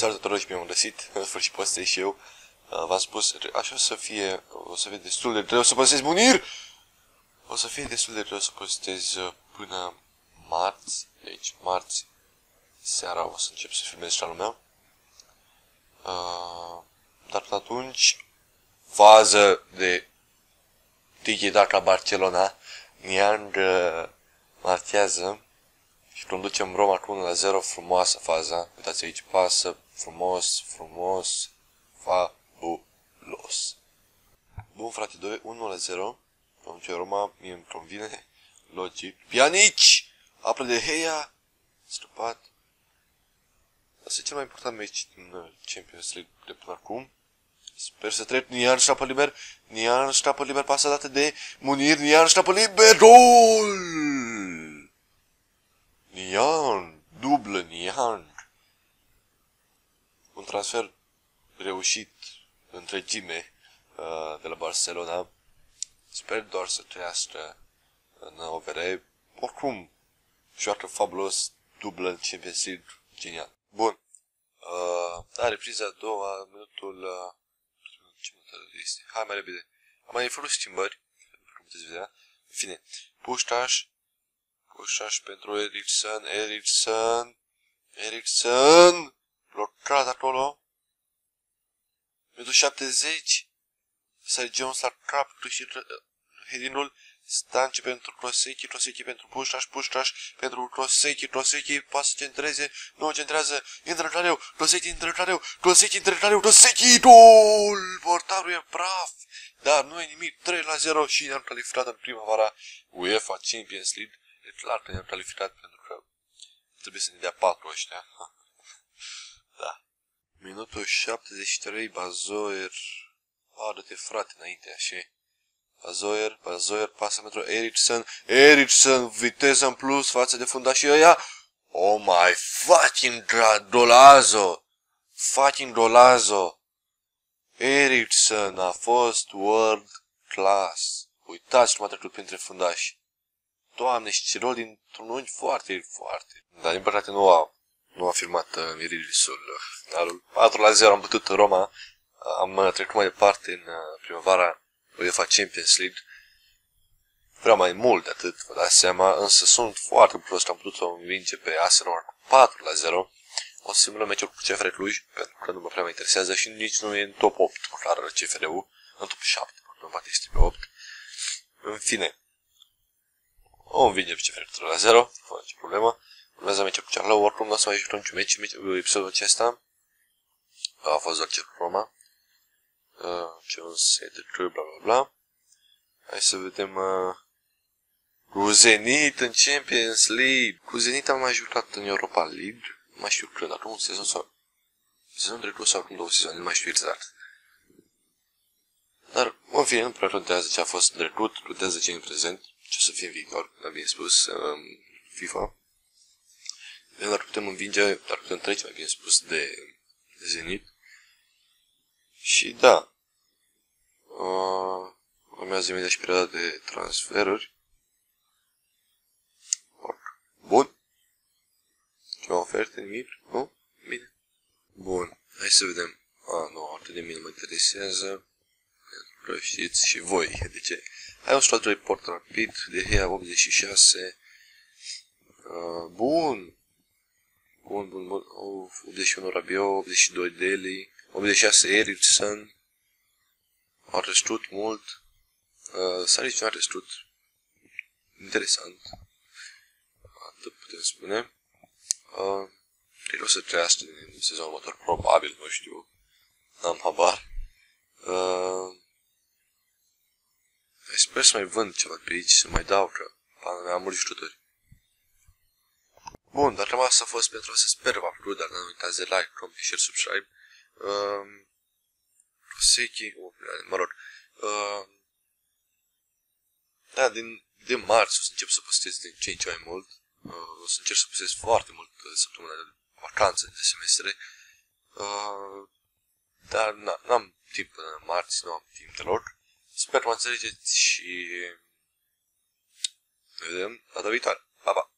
Salut tuturor și mi-am găsit, în sfârșit postez și eu. V-am spus, așa o să fie destul de greu să postez Munir! O să fie destul de greu să postez până marți, deci marți seara o să încep să filmez channelul meu. Dar până atunci, fază de tiki-taka Barcelona, Niang marchează și conducem Roma cu 1-0, frumoasă faza, uitați aici, pasă, frumos, frumos, fabulos. Bun frate, 1-0, atunci Roma, mie îmi convine, logic. Pjanic! Apă de Heia, scăpat. Asta e cel mai important meci din Champions League de până acum. Sper să trec, Nian ștapă liber, Nian ștapă liber, pasă dată de Munir, Nian ștapă liber, gol! Nian, dublă Nian. Un transfer reușit, întregime, de la Barcelona. Sper doar să trăiască în OVR. Oricum, joacă fabulos, dublă în Champions League, genial. Bun. Da, repriza a doua, minutul... ce minut este? Hai mai repede. Am mai făcut schimbări, cum puteți vedea. În fine, Puștaș pentru Eriksen, blocat acolo. Minutul 70, Sergio Jones la cap, heading-ul, Stanci pentru Kroseki pentru Puștaș pentru Kroseki, pasă centreze, nu centrează, intră în careu, Kroseki, gol! Portarul e praf, dar nu e nimic, 3-0 și ne-am calificat în primăvara UEFA Champions League. E clar că ne-am calificat pentru că trebuie să ne dea 4 ăștia. Da. Minutul 73, Bazoer. Adă-te frate înainte, așa. Bazoer, pasă pentru Eriksen, viteză în plus față de fundașii ăia. Oh my fucking golazo. Eriksen a fost world class. Uitați cum a trecut printre fundași. Doamne, și rol dintr-un unghi foarte. Dar din păcate nu a filmat Miririsul. 4-0 am bătut Roma. Am trecut mai departe în primăvara UEFA Champions League. Vreau mai mult de atât, vă dați seama, însă sunt foarte prost că am putut să o învinge pe Arsenal cu 4-0. O să simulăm meciul cu CFR Cluj, pentru că nu mă prea mă interesează și nici nu e în top 8, clar CFR-ul, în top 7, nu poate este pe 8. În fine, o învinge pe CFR 3-0, fără nicio problemă. Urmează meciul cu Charleroi, oricum nu o să mai jucăm niciun meci, episodul acesta a fost doar cel cu Roma. Ce un set de bla bla bla. Hai să vedem cu Zenit în Champions League. Cu Zenit am mai jucat în Europa League. Nu mai știu când, acum un sezon sau sezon trecut sau acum 2 sezoane, nu mai știu exact. Dar, în fine, nu prea contează ce a fost în trecut, contează ce e în prezent, ce o să fie în viitor, am bine spus, FIFA. Dar putem învinge, dar putem trece, mai bine spus, de Zenit. Și da, urmează imediat și perioada de transferuri. Bun. Ce oferte, nimic? Nu? Bine. Bun, hai să vedem. Nu, atât de mine mă interesează. Pentru că știți și voi de ce. Hai un stat report rapid. De Gea 86. Bun. 81 Rabiot, 82 Deli, 86 Eriksen. A răstut mult. Saric nu a răstut. Interesant. Atât putem spune. Cred că o să trăiască în sezonul următor. Probabil, nu știu. N-am habar. Sper să mai vând ceva pe aici, să mai dau, că am mulți jucători. Bun, dar cam asta a fost pentru astăzi. Sper v-a plăcut, dar nu uitați de like, comment, share, subscribe. Kroseki, mă rog. Da, din marți o să încep să postez din ce în ce mai mult. O să încerc să postez foarte mult săptămâna de vacanță de semestre. Dar n-am timp până marți, nu am timp deloc. Sper că mă înțelegeți și ne vedem data viitoare. Pa, pa!